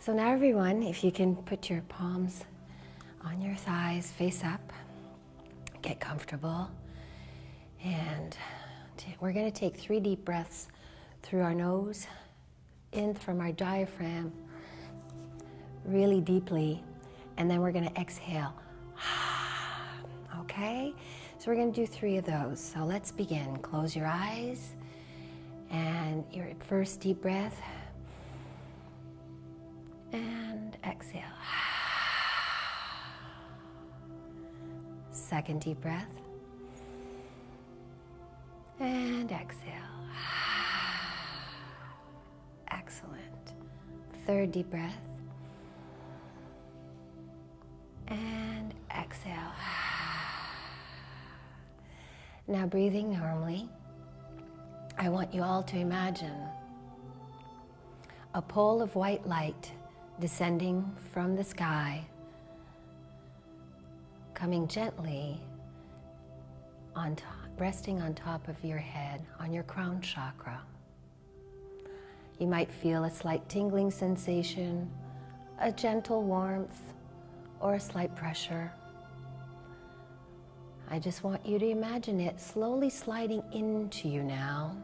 So now everyone, if you can put your palms on your thighs, face up, get comfortable. And we're going to take 3 deep breaths through our nose, in from our diaphragm, really deeply. And then we're going to exhale. Okay? So we're going to do 3 of those. So let's begin. Close your eyes. And your first deep breath. And exhale. Second deep breath. And exhale. Excellent. Third deep breath. And exhale. Now breathing normally, I want you all to imagine a pole of white light descending from the sky, coming gently on top, resting on top of your head, on your crown chakra. You might feel a slight tingling sensation, a gentle warmth, or a slight pressure. I just want you to imagine it slowly sliding into you now.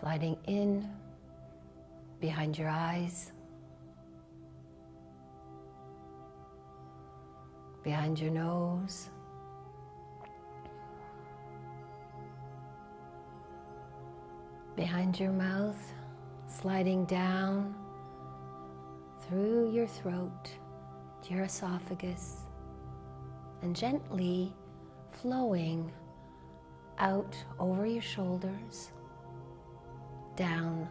Sliding in behind your eyes, behind your nose, behind your mouth, sliding down through your throat to your esophagus, and gently flowing out over your shoulders, down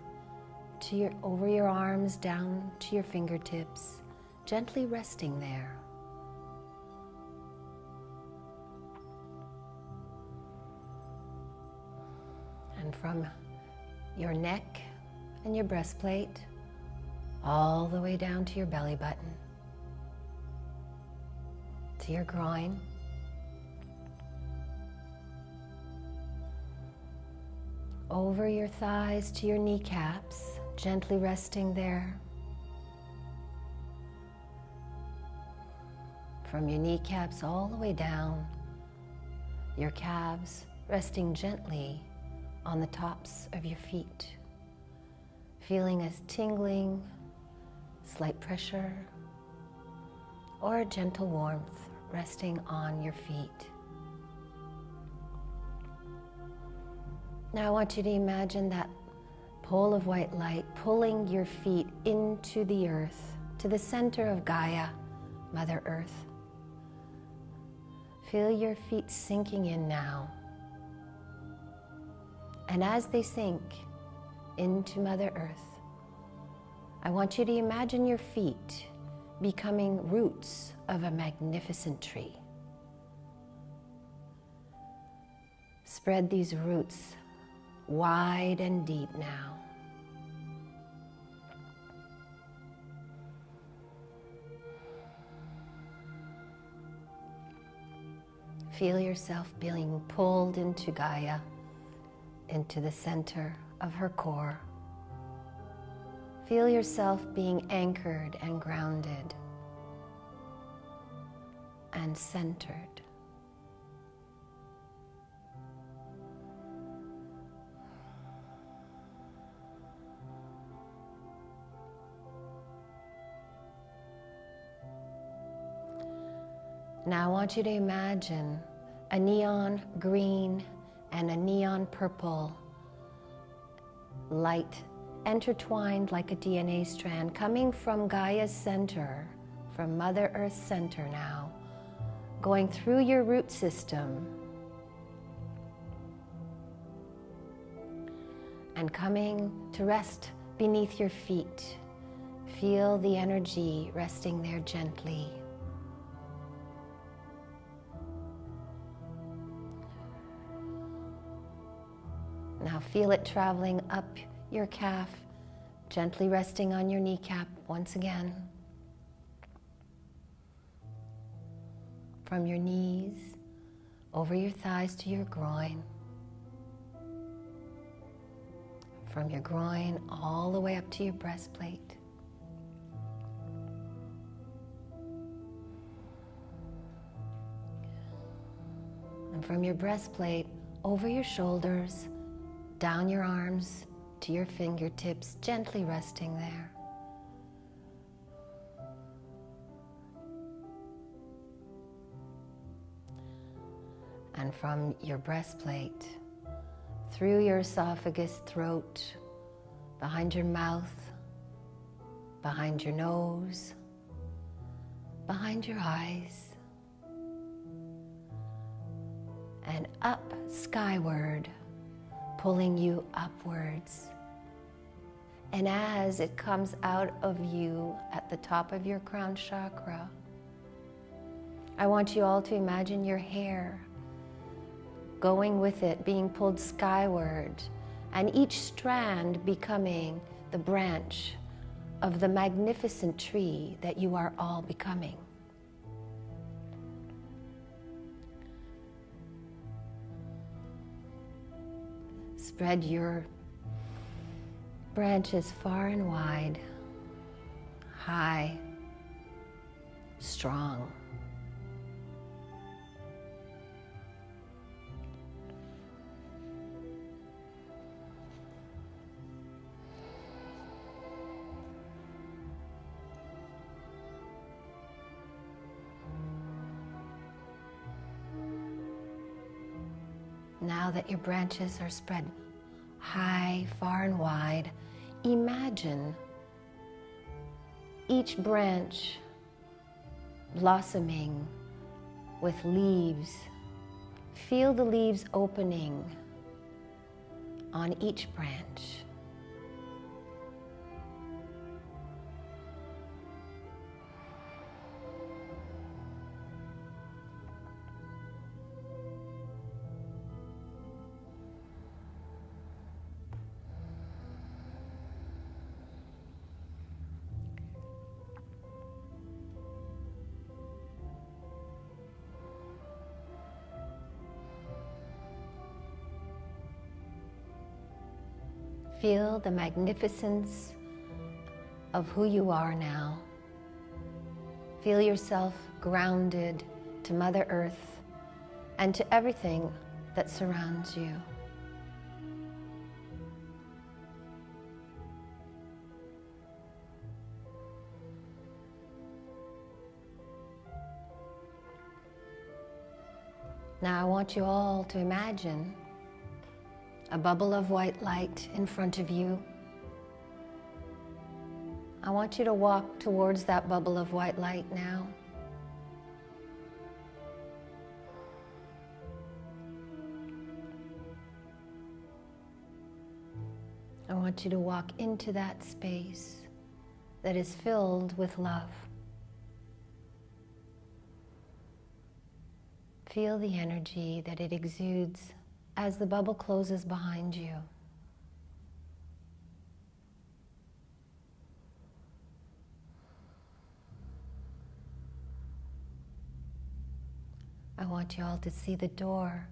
to over your arms, down to your fingertips, gently resting there. And from your neck and your breastplate, all the way down to your belly button, to your groin, over your thighs to your kneecaps, gently resting there. From your kneecaps all the way down, your calves resting gently on the tops of your feet, feeling a tingling, slight pressure, or a gentle warmth resting on your feet. Now I want you to imagine that pole of white light pulling your feet into the earth, to the center of Gaia, Mother Earth. Feel your feet sinking in now. And as they sink into Mother Earth, I want you to imagine your feet becoming roots of a magnificent tree. Spread these roots wide and deep now. Feel yourself being pulled into Gaia, into the center of her core. Feel yourself being anchored and grounded and centered. Now I want you to imagine a neon green and a neon purple light intertwined like a DNA strand coming from Gaia's center, from Mother Earth's center now, going through your root system and coming to rest beneath your feet. Feel the energy resting there gently. Now feel it traveling up your calf, gently resting on your kneecap once again. From your knees, over your thighs to your groin. from your groin all the way up to your breastplate. And from your breastplate, over your shoulders, down your arms to your fingertips, gently resting there. And from your breastplate, through your esophagus, throat, behind your mouth, behind your nose, behind your eyes, and up skyward, pulling you upwards. And as it comes out of you at the top of your crown chakra, I want you all to imagine your hair going with it, being pulled skyward, and each strand becoming the branch of the magnificent tree that you are all becoming. Spread your branches far and wide, high, strong. Now that your branches are spread high, far and wide, imagine each branch blossoming with leaves. Feel the leaves opening on each branch. Feel the magnificence of who you are now. Feel yourself grounded to Mother Earth and to everything that surrounds you. Now I want you all to imagine a bubble of white light in front of you. I want you to walk towards that bubble of white light now. I want you to walk into that space that is filled with love. Feel the energy that it exudes as the bubble closes behind you. I want you all to see the door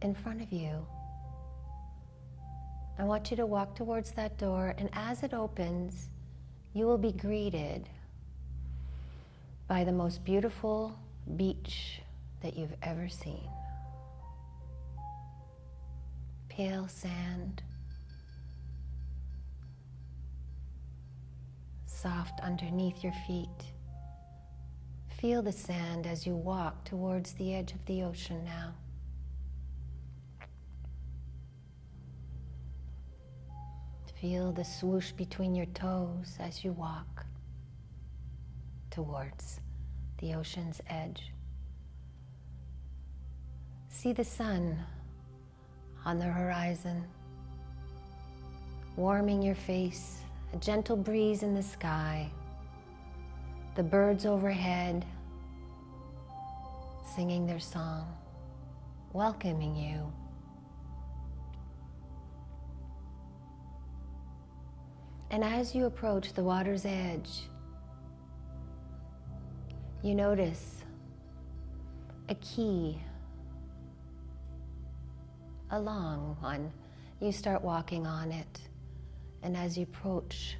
in front of you. I want you to walk towards that door, and as it opens, you will be greeted by the most beautiful beach that you've ever seen. Pale sand, soft underneath your feet. Feel the sand as you walk towards the edge of the ocean now. Feel the swoosh between your toes as you walk towards the ocean's edge. See the sun on the horizon, warming your face, a gentle breeze in the sky, the birds overhead singing their song, welcoming you. And as you approach the water's edge, you notice a key, a long one. You start walking on it, And as you approach,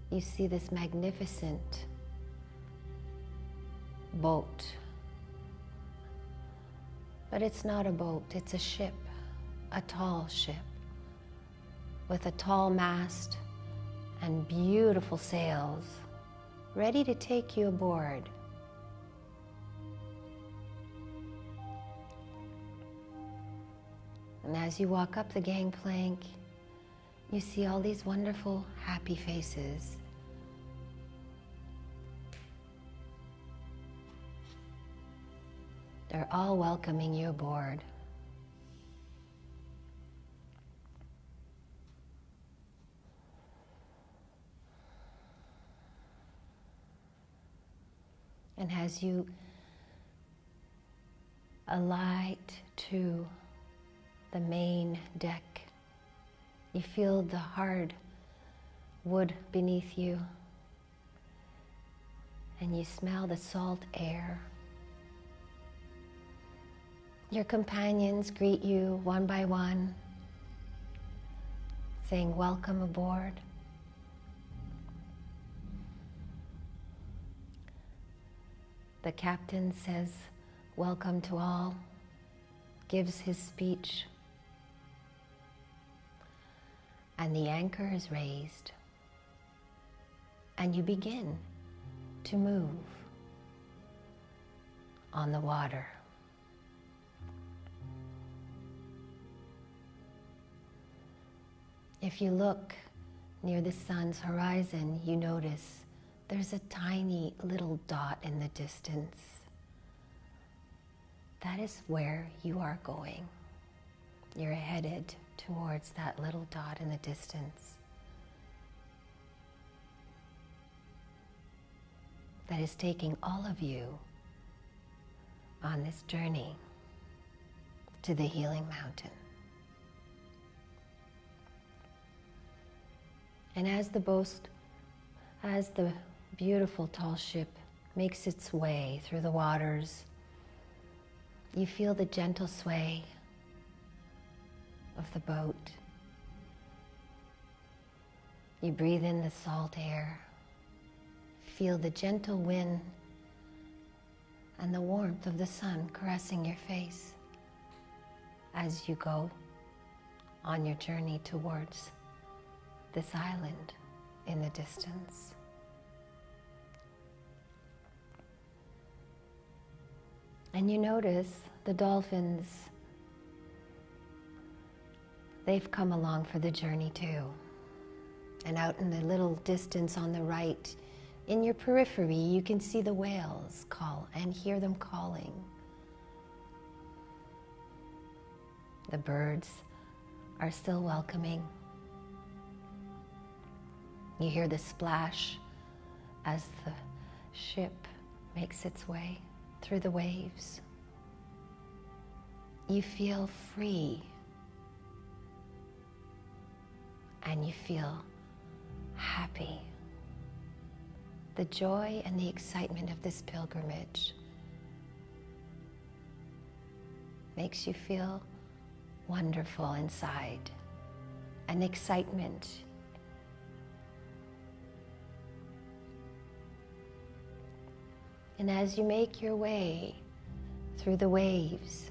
you see this magnificent boat. But it's not a boat, it's a ship, a tall ship, with a tall mast and beautiful sails, ready to take you aboard. And as you walk up the gangplank, you see all these wonderful, happy faces. They're all welcoming you aboard. And as you alight to the main deck, you feel the hard wood beneath you, and you smell the salt air. Your companions greet you one by one, saying, "Welcome aboard." The captain says, "Welcome to all," gives his speech, and the anchor is raised, and you begin to move on the water. If you look near the sun's horizon, you notice there's a tiny little dot in the distance. That is where you are going. You're headed towards that little dot in the distance. That is taking all of you on this journey to the healing mountain. And as the beautiful tall ship makes its way through the waters, you feel the gentle sway of the boat. You breathe in the salt air, feel the gentle wind and the warmth of the sun caressing your face as you go on your journey towards this island in the distance. And you notice the dolphins, they've come along for the journey too. And out in the little distance on the right, in your periphery, you can see the whales call and hear them calling. The birds are still welcoming. You hear the splash as the ship makes its way through the waves. You feel free, and you feel happy. The joy and the excitement of this pilgrimage makes you feel wonderful inside, an excitement. And as you make your way through the waves,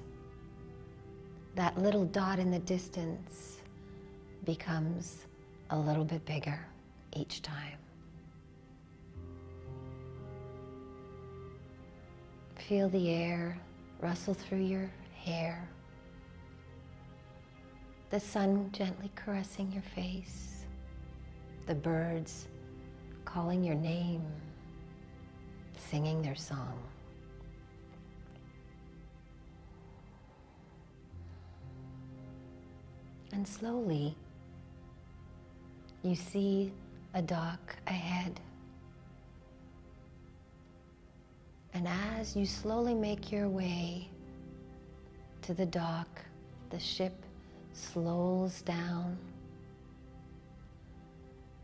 that little dot in the distance becomes a little bit bigger each time. Feel the air rustle through your hair, the sun gently caressing your face, the birds calling your name, singing their song. And slowly, you see a dock ahead. And as you slowly make your way to the dock, the ship slows down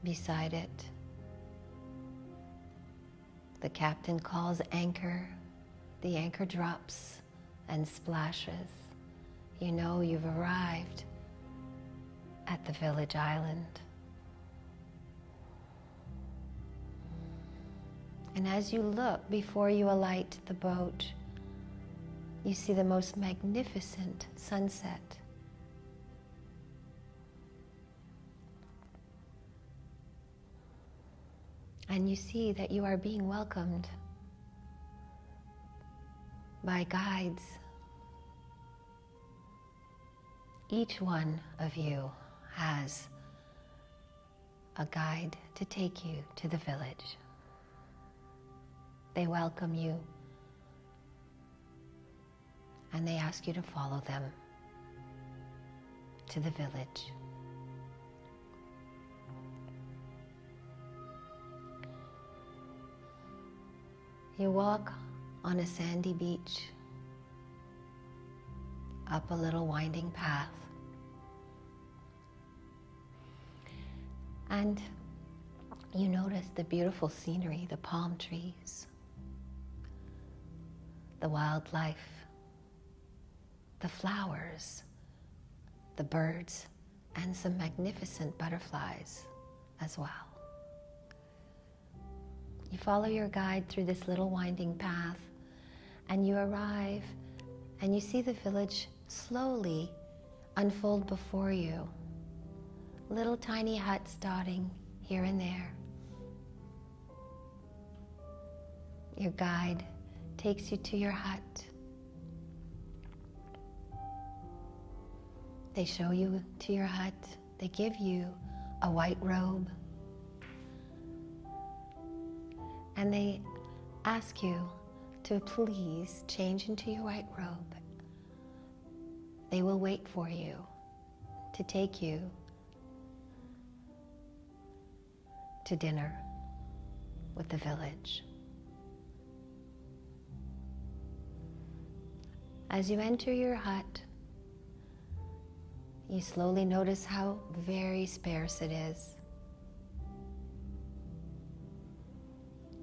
beside it. The captain calls anchor. The anchor drops and splashes. You know you've arrived at the village island And as you look before you alight the boat, you see the most magnificent sunset. And you see that you are being welcomed by guides. Each one of you has a guide to take you to the village. They welcome you and they ask you to follow them to the village. You walk on a sandy beach, up a little winding path, and you notice the beautiful scenery, the palm trees, the wildlife, the flowers, the birds, and some magnificent butterflies as well. You follow your guide through this little winding path, and you arrive and you see the village slowly unfold before you. Little tiny huts dotting here and there. Your guide takes you to your hut. They show you to your hut. They give you a white robe. And they ask you to please change into your white robe. They will wait for you to take you to dinner with the village. As you enter your hut, you slowly notice how very sparse it is.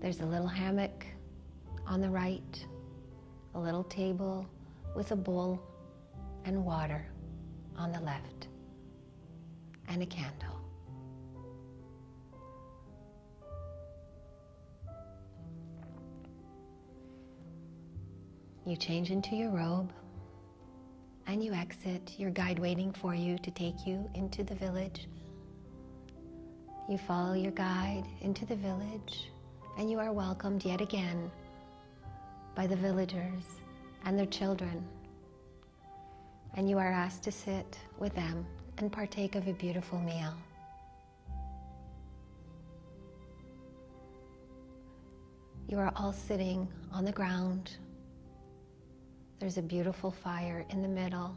There's a little hammock on the right, a little table with a bowl and water on the left, and a candle. You change into your robe and you exit, your guide waiting for you to take you into the village. You follow your guide into the village, and you are welcomed yet again by the villagers and their children. And you are asked to sit with them and partake of a beautiful meal. You are all sitting on the ground. There's a beautiful fire in the middle,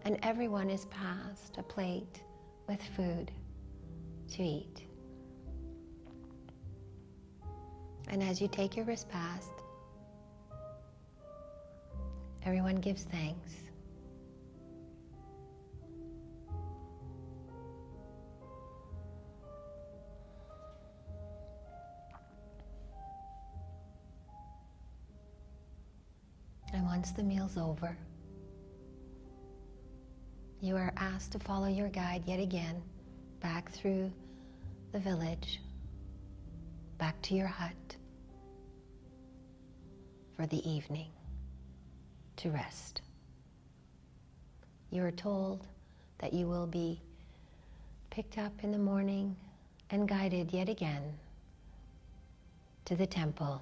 and everyone is passed a plate with food to eat. And as you take your repast, everyone gives thanks. And once the meal's over, you are asked to follow your guide yet again back through the village, back to your hut for the evening to rest. You are told that you will be picked up in the morning and guided yet again to the temple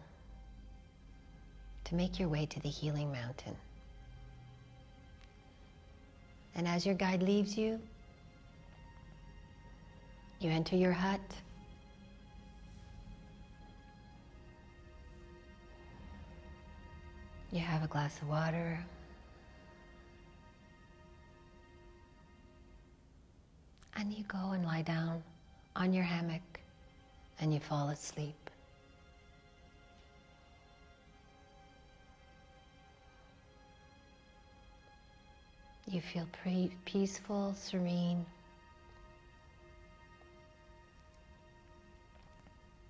to make your way to the healing mountain. And as your guide leaves you, you enter your hut. You have a glass of water. And you go and lie down on your hammock and you fall asleep. You feel peaceful, serene,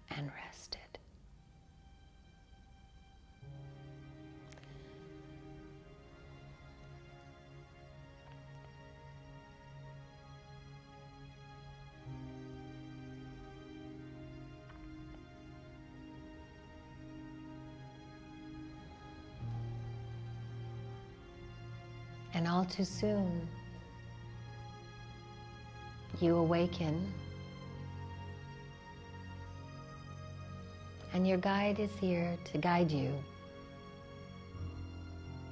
and rested. And all too soon, you awaken, and your guide is here to guide you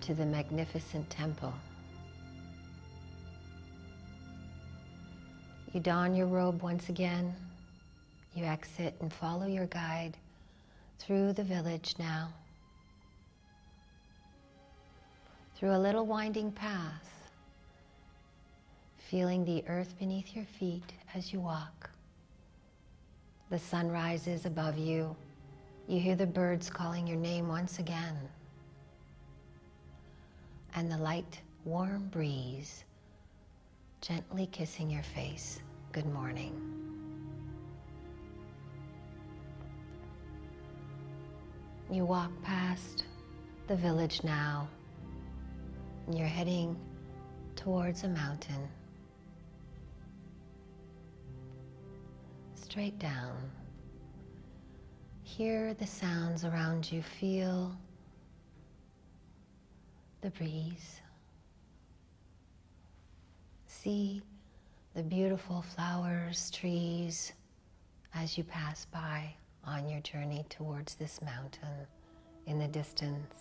to the magnificent temple. You don your robe once again, you exit and follow your guide through the village now, through a little winding path, feeling the earth beneath your feet as you walk. The sun rises above you. You hear the birds calling your name once again. And the light, warm breeze gently kissing your face. Good morning. You walk past the village now, and you're heading towards a mountain. Straight down. Hear the sounds around you, feel the breeze. See the beautiful flowers, trees as you pass by on your journey towards this mountain in the distance.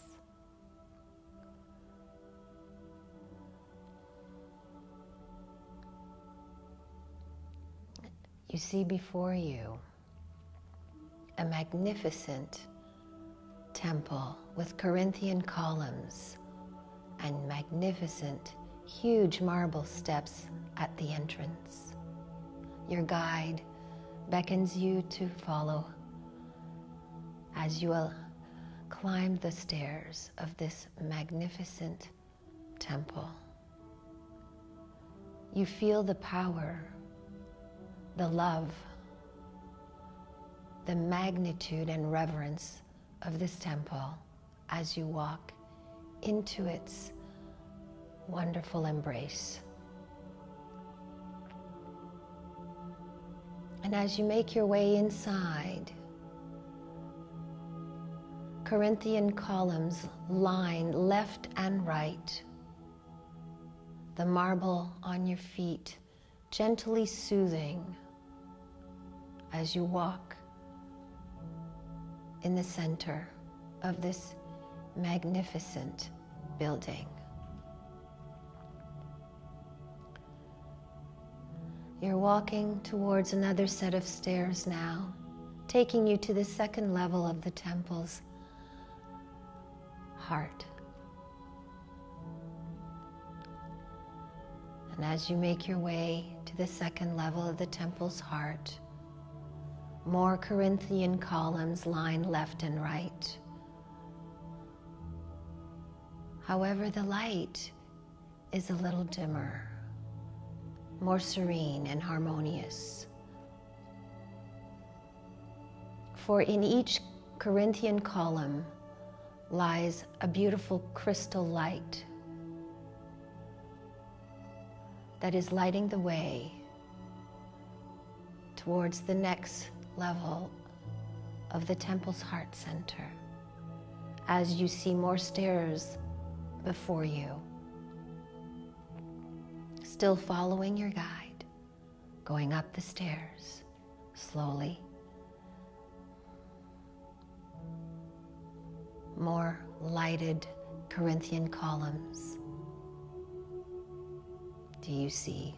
You see before you a magnificent temple with Corinthian columns and magnificent, huge marble steps at the entrance. Your guide beckons you to follow as you will climb the stairs of this magnificent temple. You feel the power, the love, the magnitude and reverence of this temple as you walk into its wonderful embrace. And as you make your way inside, Corinthian columns line left and right. The marble on your feet gently soothing as you walk in the center of this magnificent building. You're walking towards another set of stairs now, taking you to the second level of the temple's heart. And as you make your way to the second level of the temple's heart, more Corinthian columns line left and right. However, the light is a little dimmer, more serene and harmonious. For in each Corinthian column lies a beautiful crystal light that is lighting the way towards the next level of the temple's heart center as you see more stairs before you. Still following your guide, going up the stairs slowly. More lighted Corinthian columns do you see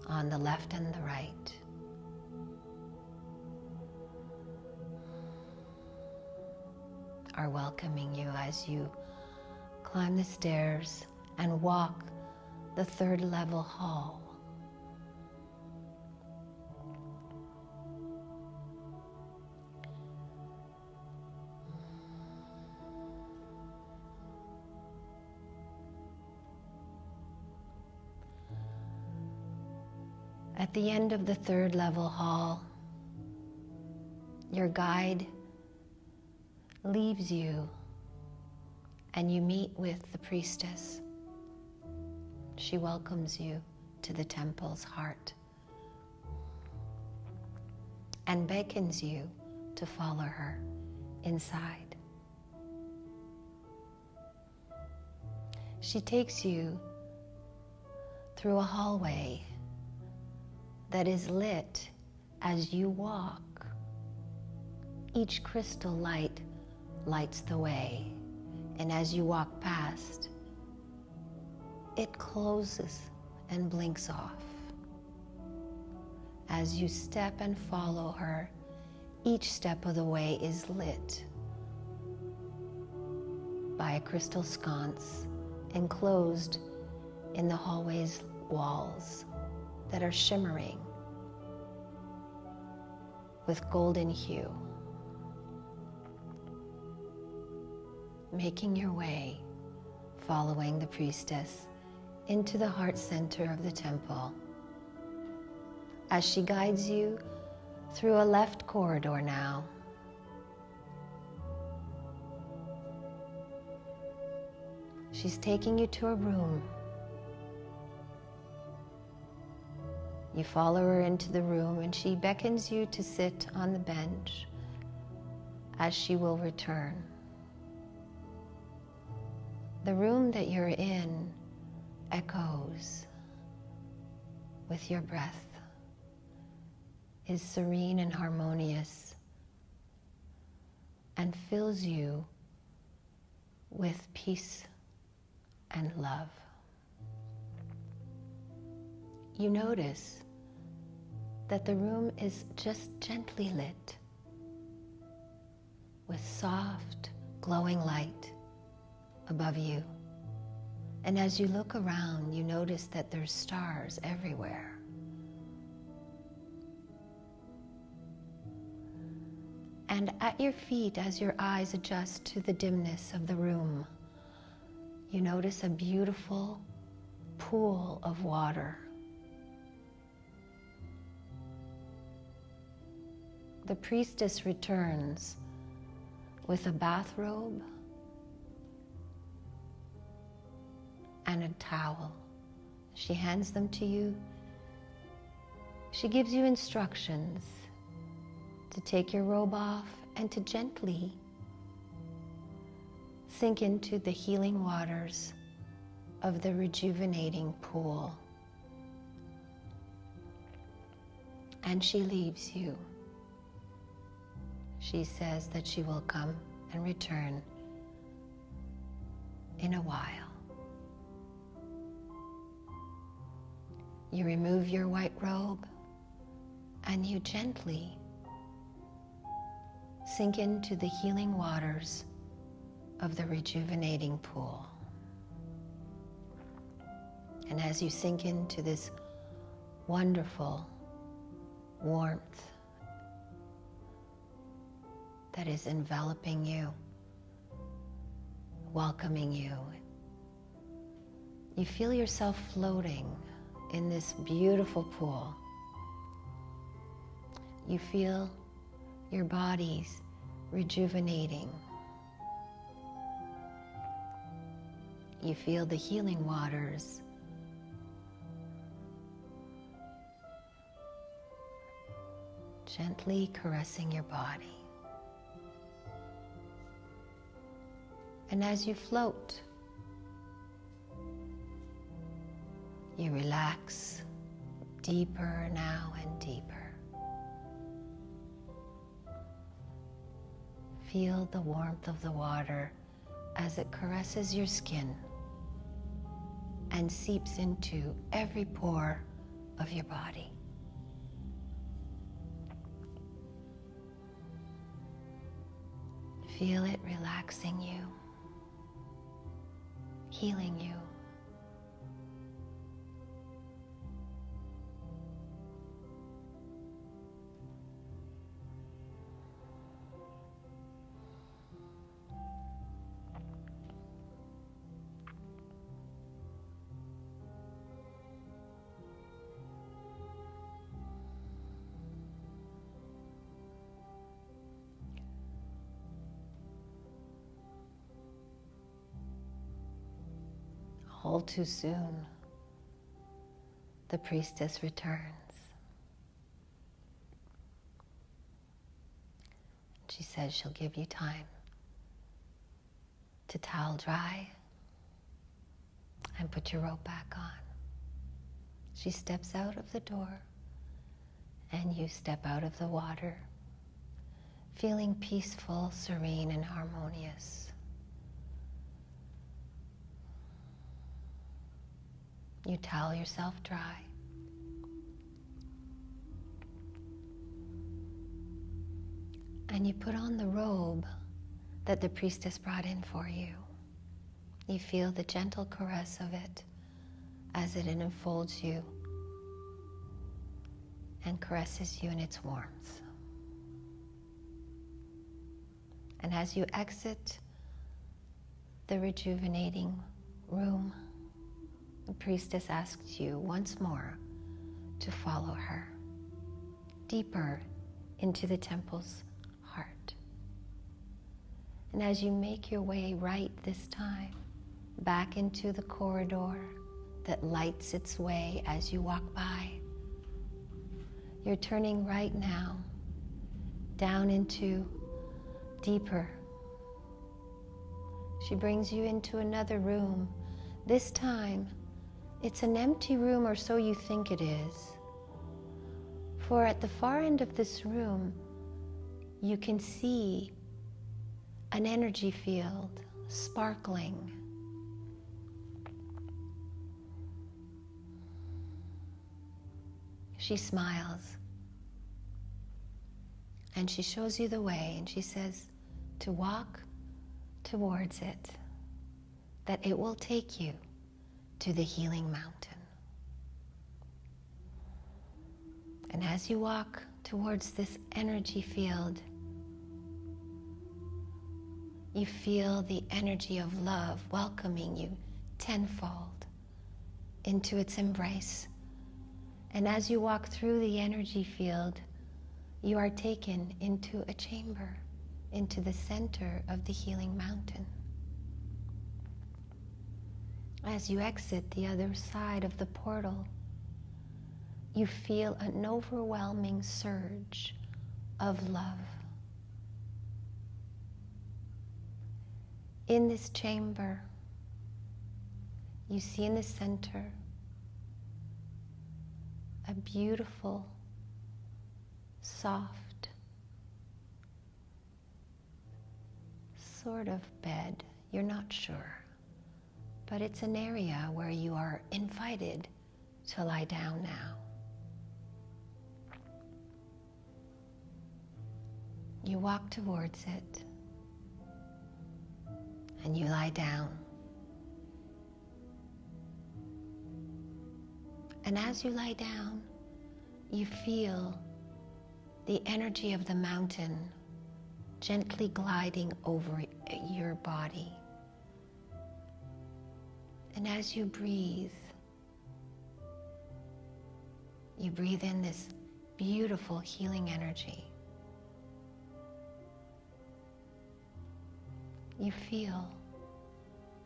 on the left and the right. Are welcoming you as you climb the stairs and walk the third level hall. At the end of the third level hall, your guide leaves you and you meet with the priestess. She welcomes you to the temple's heart and beckons you to follow her inside. She takes you through a hallway that is lit as you walk. Each crystal light lights the way, and as you walk past, it closes and blinks off. As you step and follow her, each step of the way is lit by a crystal sconce enclosed in the hallway's walls that are shimmering with golden hue. Making your way, following the priestess into the heart center of the temple, as she guides you through a left corridor now. She's taking you to a room. You follow her into the room and she beckons you to sit on the bench as she will return. The room that you're in echoes with your breath, is serene and harmonious, and fills you with peace and love. You notice that the room is just gently lit with soft, glowing light above you. And as you look around, you notice that there's stars everywhere. And at your feet, as your eyes adjust to the dimness of the room, you notice a beautiful pool of water. The priestess returns with a bathrobe and a towel. She hands them to you. She gives you instructions to take your robe off and to gently sink into the healing waters of the rejuvenating pool. And she leaves you. She says that she will come and return in a while. You remove your white robe and you gently sink into the healing waters of the rejuvenating pool. And as you sink into this wonderful warmth that is enveloping you, welcoming you, you feel yourself floating in this beautiful pool. You feel your body's rejuvenating. You feel the healing waters gently caressing your body. And as you float, you relax deeper now and deeper. Feel the warmth of the water as it caresses your skin and seeps into every pore of your body. Feel it relaxing you, healing you. All too soon, the priestess returns. She says she'll give you time to towel dry and put your robe back on. She steps out of the door and you step out of the water, feeling peaceful, serene, and harmonious. You towel yourself dry. And you put on the robe that the priestess brought in for you. You feel the gentle caress of it as it enfolds you and caresses you in its warmth. And as you exit the rejuvenating room, the priestess asks you once more to follow her deeper into the temple's heart. And as you make your way right this time, back into the corridor that lights its way as you walk by, you're turning right now down into deeper. She brings you into another room. This time, it's an empty room, or so you think it is. For at the far end of this room, you can see an energy field sparkling. She smiles and she shows you the way, and she says to walk towards it, that it will take you to the healing mountain. And as you walk towards this energy field, you feel the energy of love welcoming you tenfold into its embrace. And as you walk through the energy field, you are taken into a chamber, into the center of the healing mountain. As you exit the other side of the portal, you feel an overwhelming surge of love. In this chamber, you see in the center a beautiful, soft sort of bed. You're not sure, but it's an area where you are invited to lie down now. You walk towards it and you lie down. And as you lie down, you feel the energy of the mountain gently gliding over your body. And as you breathe in this beautiful healing energy. You feel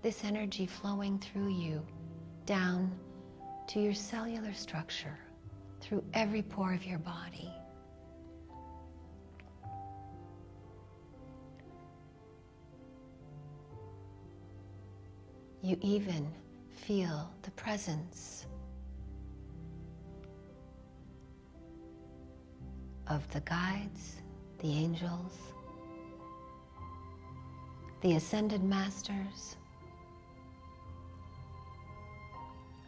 this energy flowing through you down to your cellular structure, through every pore of your body. You even feel the presence of the guides, the angels, the ascended masters,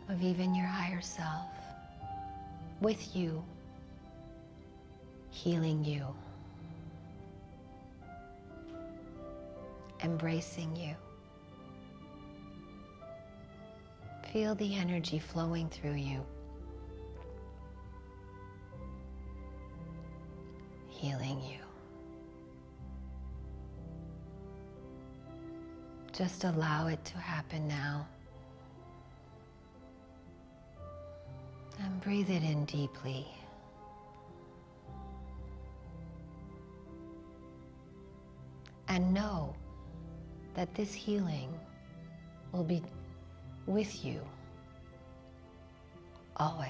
of even your higher self, with you, healing you, embracing you. Feel the energy flowing through you, healing you. Just allow it to happen now. And breathe it in deeply. And know that this healing will be with you always.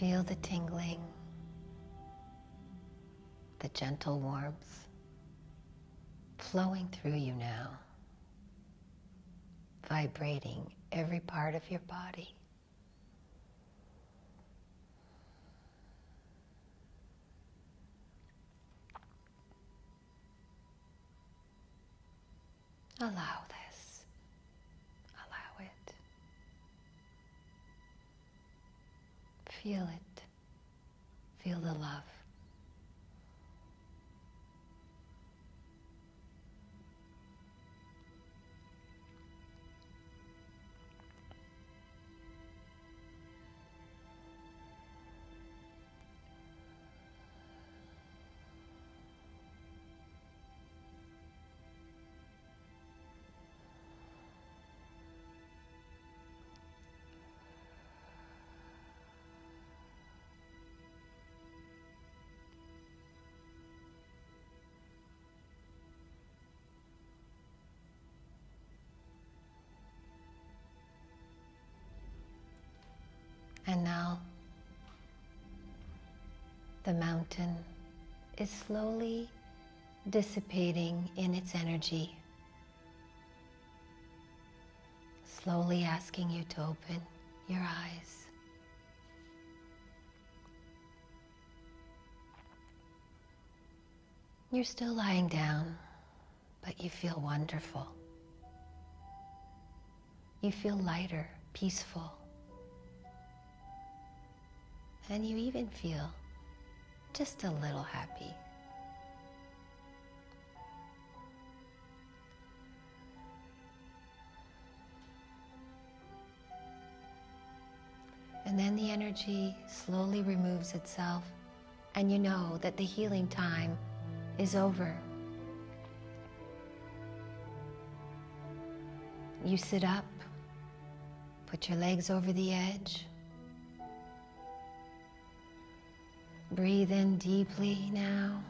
Feel the tingling, the gentle warmth flowing through you now, vibrating every part of your body. Allow this. Allow it. Feel it. Feel the love. And now the mountain is slowly dissipating in its energy, slowly asking you to open your eyes. You're still lying down, but you feel wonderful. You feel lighter, peaceful. And you even feel just a little happy. And then the energy slowly removes itself, and you know that the healing time is over. You sit up, put your legs over the edge. Breathe in deeply now.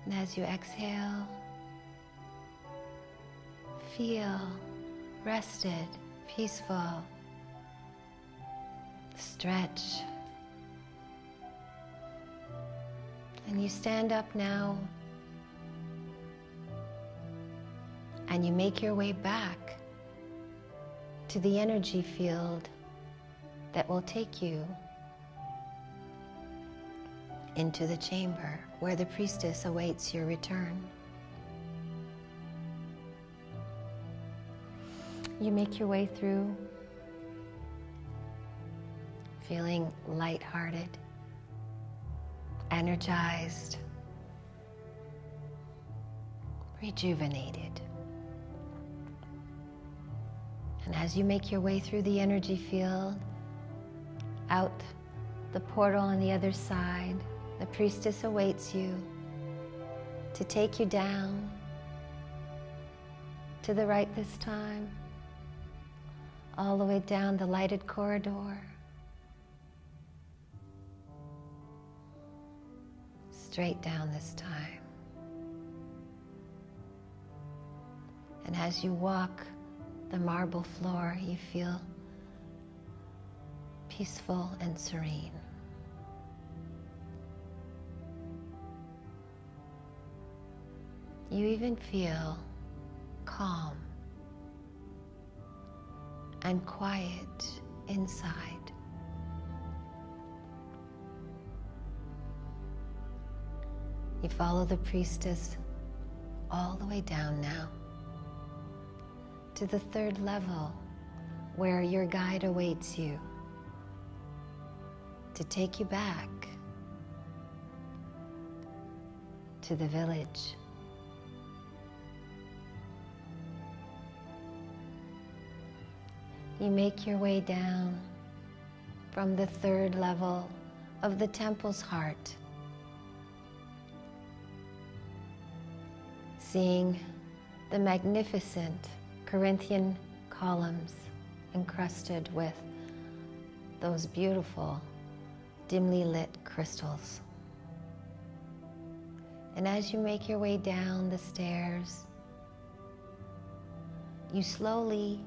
And as you exhale, feel rested, peaceful. Stretch. And you stand up now. And you make your way back to the energy field that will take you into the chamber where the priestess awaits your return. You make your way through, feeling lighthearted, energized, rejuvenated. And as you make your way through the energy field, out the portal on the other side, the priestess awaits you to take you down to the right this time, all the way down the lighted corridor, straight down this time. And as you walk the marble floor, you feel peaceful and serene. You even feel calm and quiet inside. You follow the priestess all the way down now to the third level where your guide awaits you to take you back to the village. You make your way down from the third level of the temple's heart, seeing the magnificent Corinthian columns encrusted with those beautiful dimly lit crystals. And as you make your way down the stairs, you slowly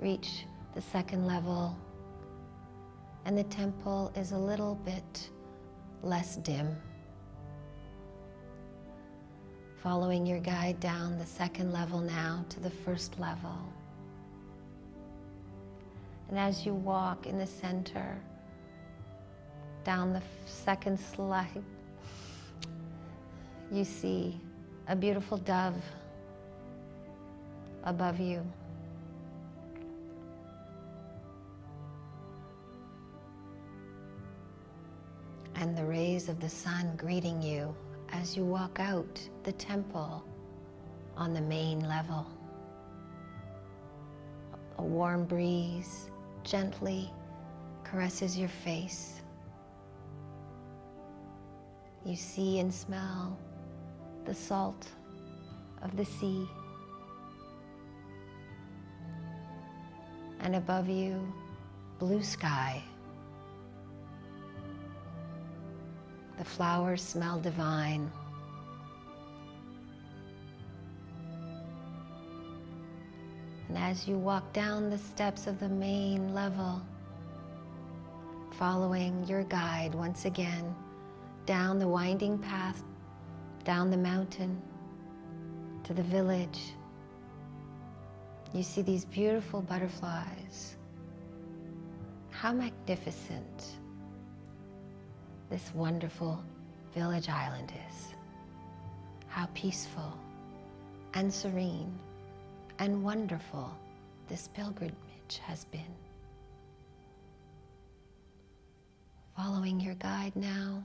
reach the second level and the temple is a little bit less dim. Following your guide down the second level now to the first level. And as you walk in the center, down the second slide, you see a beautiful dove above you. And the rays of the sun greeting you as you walk out the temple on the main level. A warm breeze gently caresses your face. You see and smell the salt of the sea. And above you, blue sky. The flowers smell divine. And as you walk down the steps of the main level, following your guide once again, down the winding path, down the mountain, to the village, you see these beautiful butterflies. How magnificent this wonderful village island is. How peaceful and serene and wonderful this pilgrimage has been. Following your guide now,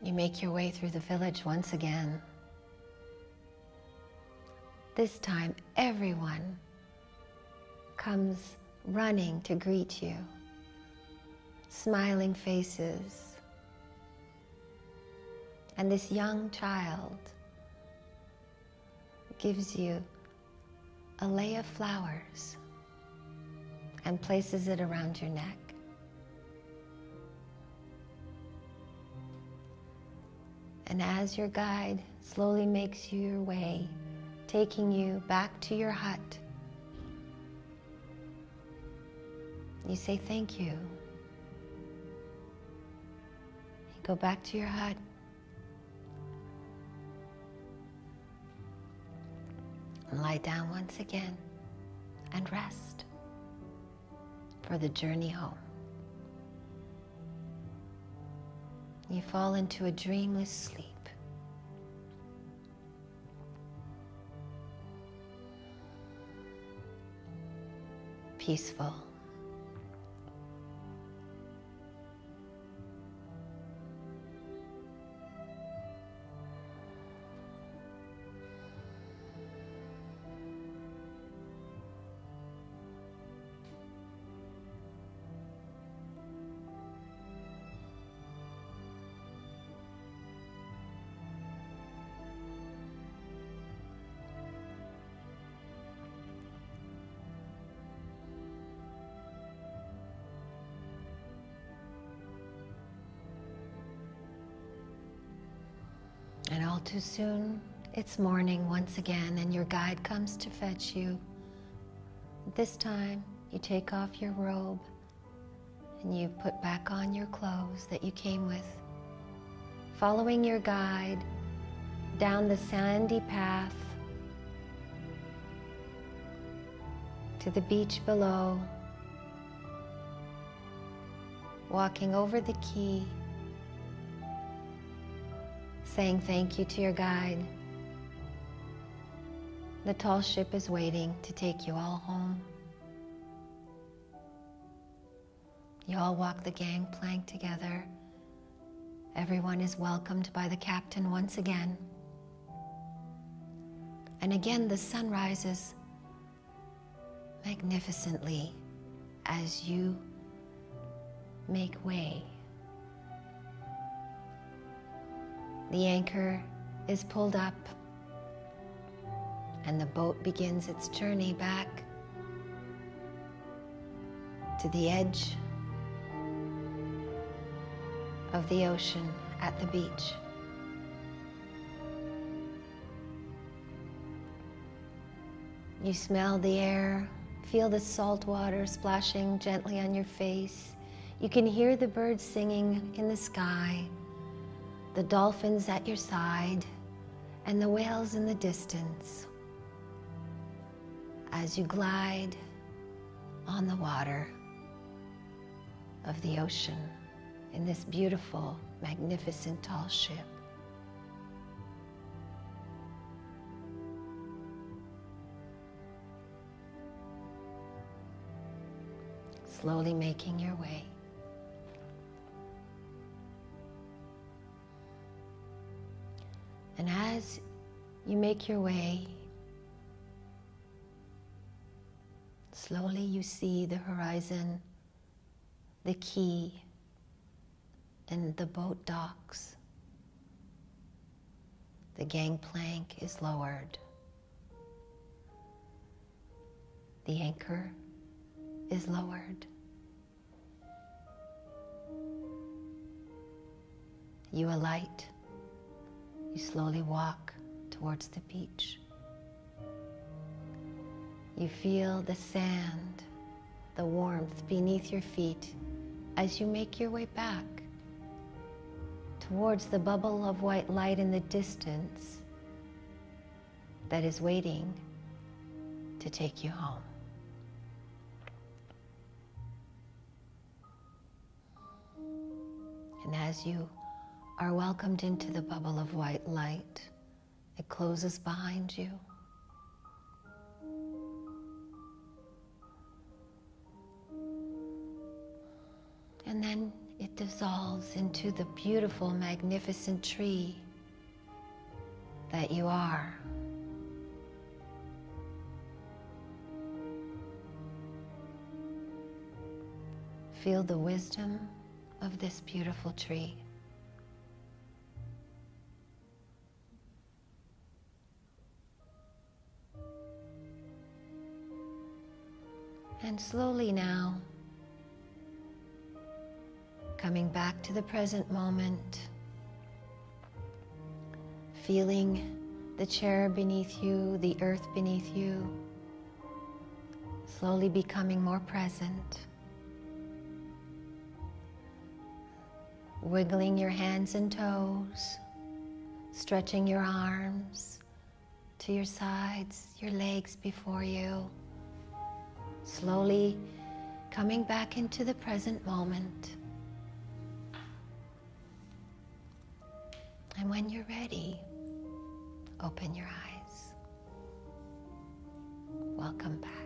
you make your way through the village once again. This time, everyone comes running to greet you. Smiling faces. And this young child gives you a lei of flowers and places it around your neck. And as your guide slowly makes your way, taking you back to your hut, you say thank you. You go back to your hut. And lie down once again and rest for the journey home. You fall into a dreamless sleep. Peaceful. And all too soon, it's morning once again, and your guide comes to fetch you. This time, you take off your robe and you put back on your clothes that you came with. Following your guide down the sandy path to the beach below, walking over the quay, saying thank you to your guide. The tall ship is waiting to take you all home. You all walk the gangplank together. Everyone is welcomed by the captain once again. And again the sun rises magnificently as you make way. The anchor is pulled up and the boat begins its journey back to the edge of the ocean at the beach. You smell the air Feel the salt water splashing gently on your face. You can hear the birds singing in the sky, the dolphins at your side, and the whales in the distance as you glide on the water of the ocean in this beautiful, magnificent tall ship. Slowly making your way. And as you make your way, slowly you see the horizon, the quay, and the boat docks. The gangplank is lowered. The anchor is lowered. You alight. You slowly walk towards the beach. You feel the sand, the warmth beneath your feet as you make your way back towards the bubble of white light in the distance that is waiting to take you home. And as you are welcomed into the bubble of white light, it closes behind you. And then it dissolves into the beautiful, magnificent tree that you are. Feel the wisdom of this beautiful tree. And slowly now, coming back to the present moment, feeling the chair beneath you, the earth beneath you, slowly becoming more present. Wiggling your hands and toes, stretching your arms to your sides, your legs before you. Slowly coming back into the present moment. And when you're ready, open your eyes. Welcome back.